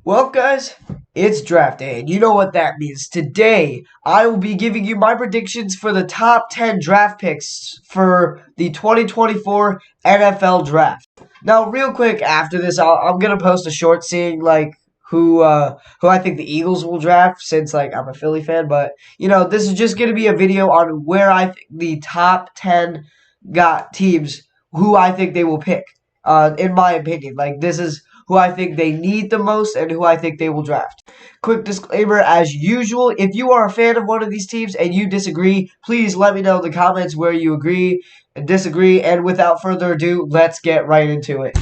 Well, guys, it's draft day, and you know what that means. Today, I will be giving you my predictions for the top 10 draft picks for the 2024 NFL Draft. Now, real quick after this, I'm gonna post a short seeing like who I think the Eagles will draft since like I'm a Philly fan. But this is just gonna be a video on where I think the top 10 got teams who I think they will pick. In my opinion, like this is who I think they need the most and who I think they will draft. Quick disclaimer, as usual, if you are a fan of one of these teams and you disagree, please let me know in the comments where you agree and disagree. And without further ado, let's get right into it.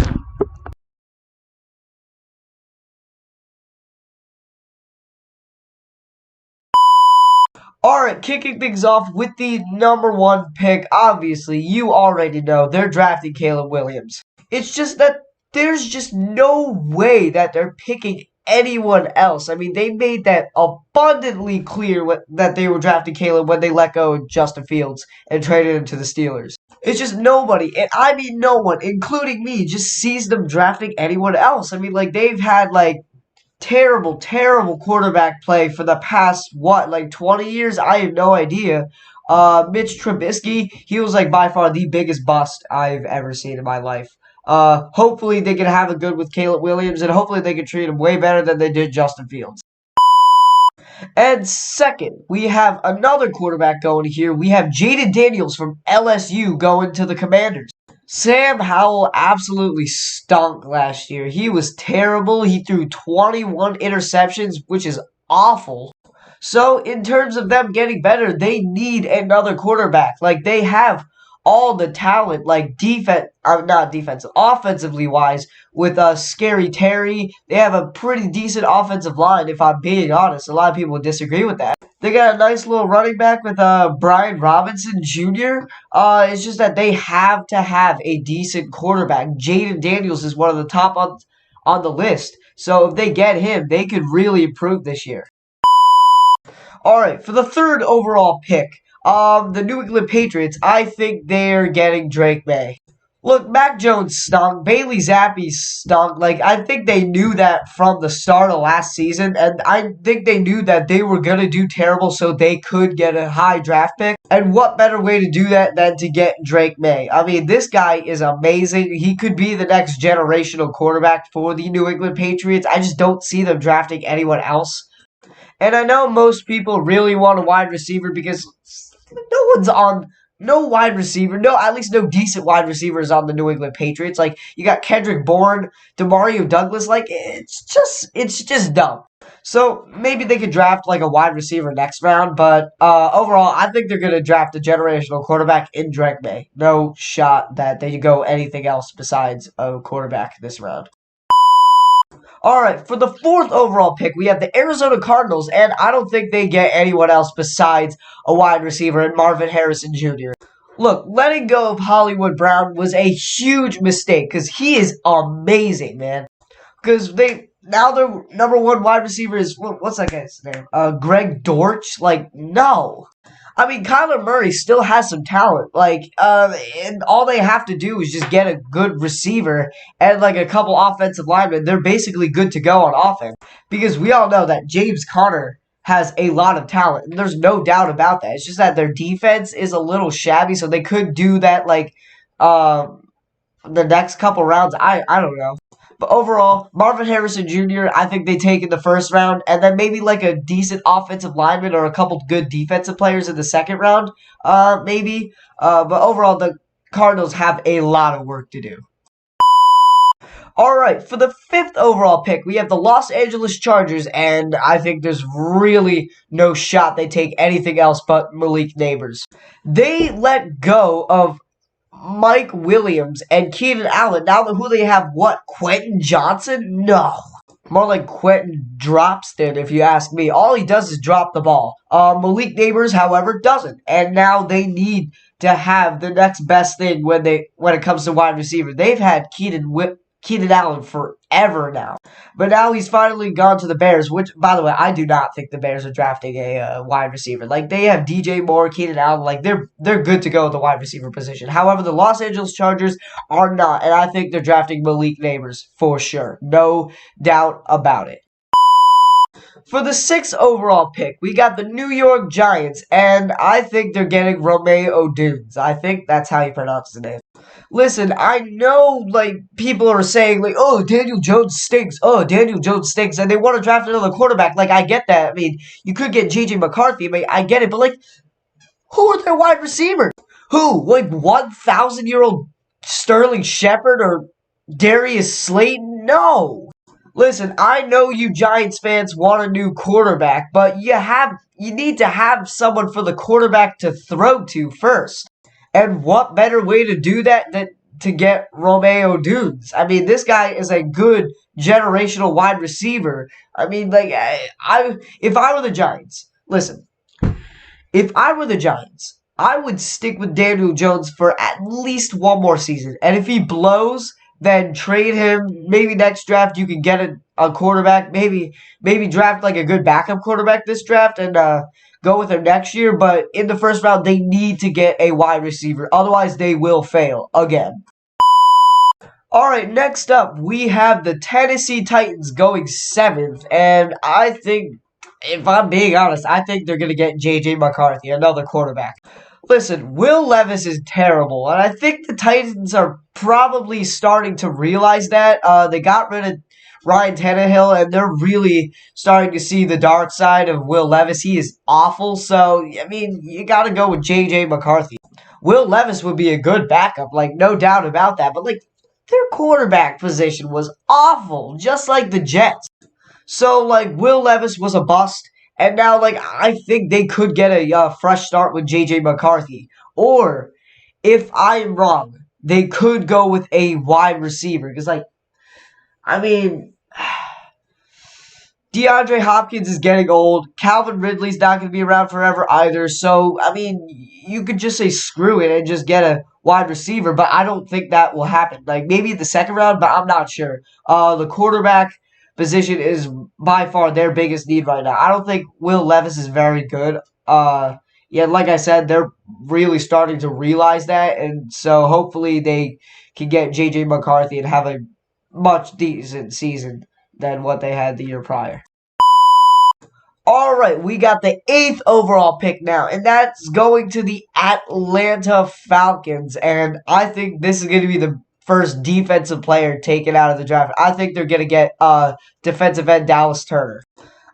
Alright, kicking things off with the number one pick. Obviously, you already know they're drafting Caleb Williams. It's just that there's just no way that they're picking anyone else. I mean, they made that abundantly clear that they were drafting Caleb when they let go of Justin Fields and traded him to the Steelers. It's just nobody, and I mean no one, including me, just sees them drafting anyone else. I mean, like, they've had, like, terrible, terrible quarterback play for the past, like 20 years? I have no idea. Mitch Trubisky, he was like by far the biggest bust I've ever seen in my life. Hopefully they can have a good with Caleb Williams, and hopefully they can treat him way better than they did Justin Fields. And second, we have another quarterback going here. We have Jayden Daniels from LSU going to the Commanders. Sam Howell absolutely stunk last year. He was terrible. He threw 21 interceptions, which is awful. So, in terms of them getting better, they need another quarterback. Like, they have all the talent, like not defensive, offensively wise, with Scary Terry. They have a pretty decent offensive line, if I'm being honest. A lot of people would disagree with that. They got a nice little running back with Brian Robinson Jr. It's just that they have to have a decent quarterback. Jayden Daniels is one of the top on the list. So if they get him, they could really improve this year. All right, for the third overall pick, the New England Patriots, I think they're getting Drake May. Look, Mac Jones stunk. Bailey Zappi stunk. Like, I think they knew that from the start of last season, and I think they knew that they were going to do terrible so they could get a high draft pick. And what better way to do that than to get Drake May? I mean, this guy is amazing. He could be the next generational quarterback for the New England Patriots. I just don't see them drafting anyone else. And I know most people really want a wide receiver because no wide receiver, at least no decent wide receivers on the New England Patriots. Like, you got Kendrick Bourne, Demario Douglas. Like, it's just dumb. So maybe they could draft like a wide receiver next round, but overall, I think they're gonna draft a generational quarterback in Drake May. No shot that they go anything else besides a quarterback this round. All right, for the fourth overall pick, we have the Arizona Cardinals, and I don't think they get anyone else besides a wide receiver and Marvin Harrison Jr. Look, letting go of Hollywood Brown was a huge mistake because he is amazing, man. Because now their number one wide receiver is, what's that guy's name? Greg Dortch? Like, no. I mean, Kyler Murray still has some talent. Like, and all they have to do is just get a good receiver and like a couple offensive linemen. They're basically good to go on offense. Because we all know that James Conner has a lot of talent, and there's no doubt about that. It's just that their defense is a little shabby, so they could do that like the next couple rounds. I don't know. But overall, Marvin Harrison Jr., I think they take in the first round, and then maybe like a decent offensive lineman or a couple good defensive players in the second round, maybe. But overall, the Cardinals have a lot of work to do. All right, for the fifth overall pick, we have the Los Angeles Chargers, and I think there's really no shot they take anything else but Malik Nabers. They let go of Mike Williams and Keenan Allen. Now who they have, what, Quentin Johnson? No. More like Quentin Dropston, if you ask me. All he does is drop the ball. Malik Nabers, however, doesn't. And now they need to have the next best thing when it comes to wide receiver. They've had Keenan Allen forever now. But now he's finally gone to the Bears, which, by the way, I do not think the Bears are drafting a wide receiver. Like, they have DJ Moore, Keenan Allen. Like, they're good to go at the wide receiver position. However, the Los Angeles Chargers are not, and I think they're drafting Malik Nabers for sure. No doubt about it. For the 6th overall pick, we got the New York Giants, and I think they're getting Romeo Odunze. I think that's how you pronounce his name. Listen, I know, like, people are saying, like, oh, Daniel Jones stinks. Oh, Daniel Jones stinks. And they want to draft another quarterback. Like, I get that. I mean, you could get J.J. McCarthy. I mean, I get it. But, like, who are their wide receivers? Who? Like, 1,000-year-old Sterling Shepard or Darius Slayton? No. Listen, I know you Giants fans want a new quarterback, but you need to have someone for the quarterback to throw to first. And what better way to do that than to get Romeo Odunze? I mean, this guy is a good generational wide receiver. I mean, like, if I were the Giants, listen, if I were the Giants, I would stick with Daniel Jones for at least one more season. And if he blows, then trade him. Maybe next draft you can get a quarterback. Maybe draft like a good backup quarterback this draft and go with him next year. But in the first round, they need to get a wide receiver. Otherwise, they will fail again. All right, next up, we have the Tennessee Titans going 7th. And I think, if I'm being honest, I think they're going to get J.J. McCarthy, another quarterback. Listen, Will Levis is terrible, and I think the Titans are probably starting to realize that. They got rid of Ryan Tannehill, and they're really starting to see the dark side of Will Levis. He is awful, so, I mean, you got to go with J.J. McCarthy. Will Levis would be a good backup, like, no doubt about that, but, like, their quarterback position was awful, just like the Jets. So, like, Will Levis was a bust. And now, like, I think they could get a fresh start with J.J. McCarthy. Or, if I am wrong, they could go with a wide receiver. Because, like, I mean, DeAndre Hopkins is getting old. Calvin Ridley's not going to be around forever either. So, I mean, you could just say screw it and just get a wide receiver. But I don't think that will happen. Like, maybe the second round, but I'm not sure. The quarterback position is by far their biggest need right now. I don't think Will Levis is very good. Yeah, like I said, they're really starting to realize that, and so hopefully they can get J.J. McCarthy and have a much decent season than what they had the year prior. All right, we got the 8th overall pick now, and that's going to the Atlanta Falcons, and I think this is going to be the first defensive player taken out of the draft. I think they're going to get defensive end Dallas Turner.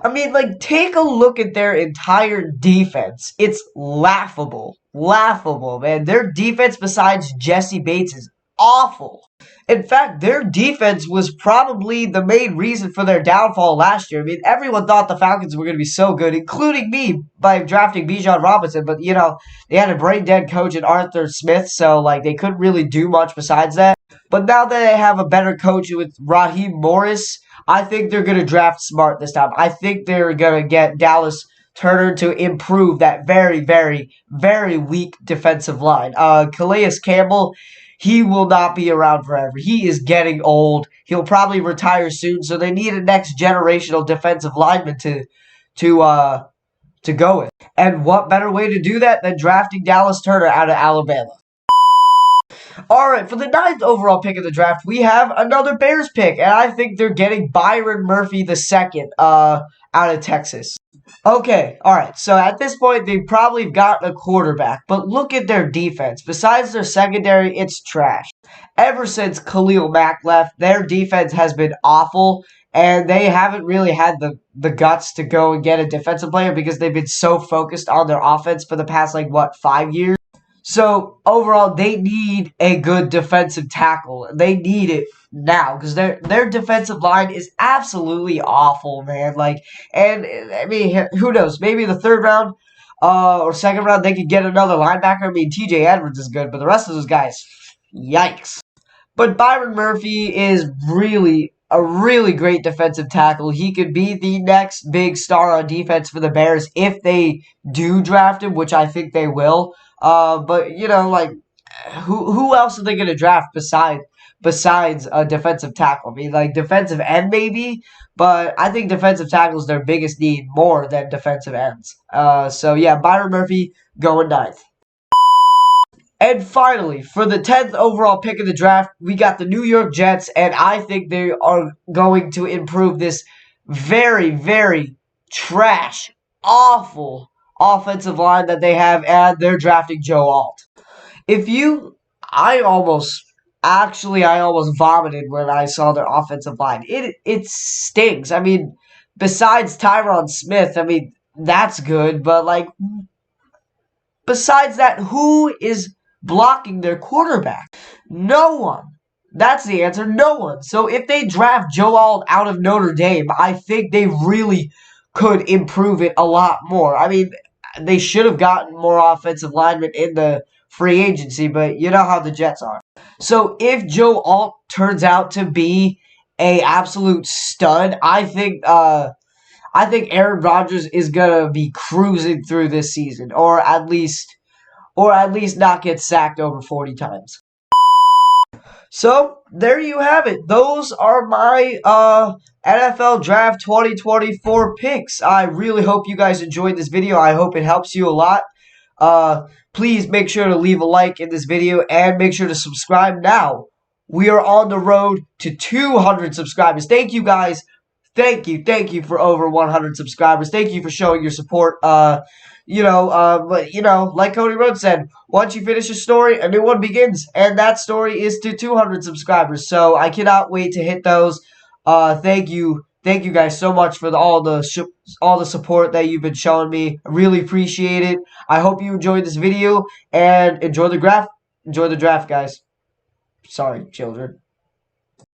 I mean, like, take a look at their entire defense. It's laughable. Laughable, man. Their defense besides Jesse Bates is awful. In fact, their defense was probably the main reason for their downfall last year. I mean, everyone thought the Falcons were going to be so good, including me, by drafting Bijan Robinson. But, you know, they had a brain-dead coach in Arthur Smith, so, like, they couldn't really do much besides that. But now that they have a better coach with Raheem Morris, I think they're going to draft smart this time. I think they're going to get Dallas Turner to improve that very, very, very weak defensive line. Calais Campbell, he will not be around forever. He is getting old. He'll probably retire soon, so they need a next generational defensive lineman to go with. And what better way to do that than drafting Dallas Turner out of Alabama? All right, for the 9th overall pick of the draft, we have another Bears pick, and I think they're getting Byron Murphy II out of Texas. Okay, all right, so at this point, they've probably got a quarterback, but look at their defense. Besides their secondary, it's trash. Ever since Khalil Mack left, their defense has been awful, and they haven't really had the guts to go and get a defensive player because they've been so focused on their offense for the past, 5 years? So, overall, they need a good defensive tackle. They need it now because their defensive line is absolutely awful, man. And, I mean, who knows? Maybe the 3rd round or 2nd round, they could get another linebacker. I mean, TJ Edwards is good, but the rest of those guys, yikes. But Byron Murphy is really a really great defensive tackle. He could be the next big star on defense for the Bears if they do draft him, which I think they will. But, you know, who else are they going to draft besides a defensive tackle? I mean, defensive end maybe, but I think defensive tackle is their biggest need more than defensive ends. So, yeah, Byron Murphy going 9th. And finally, for the 10th overall pick of the draft, we got the New York Jets, and I think they are going to improve this very, very trash, awful offensive line that they have, and they're drafting Joe Alt. If you, I almost, I almost vomited when I saw their offensive line. It stings. I mean, besides Tyron Smith, I mean, that's good, but like, besides that, who is blocking their quarterback? No one. That's the answer. No one. So if they draft Joe Alt out of Notre Dame, I think they really could improve it a lot more. I mean, they should have gotten more offensive linemen in the free agency, but you know how the Jets are. So if Joe Alt turns out to be a absolute stud, I think Aaron Rodgers is gonna be cruising through this season, or at least not get sacked over 40 times. So there you have it. Those are my NFL Draft 2024 picks. I really hope you guys enjoyed this video. I hope it helps you a lot. Please make sure to leave a like in this video and make sure to subscribe now. We are on the road to 200 subscribers. Thank you guys. Thank you for over 100 subscribers. Thank you for showing your support. But like Cody Rhodes said, once you finish a story, a new one begins, and that story is to 200 subscribers. So I cannot wait to hit those. Thank you guys so much for all the support that you've been showing me. I really appreciate it. I hope you enjoyed this video and enjoy the draft. Enjoy the draft, guys. Sorry, children.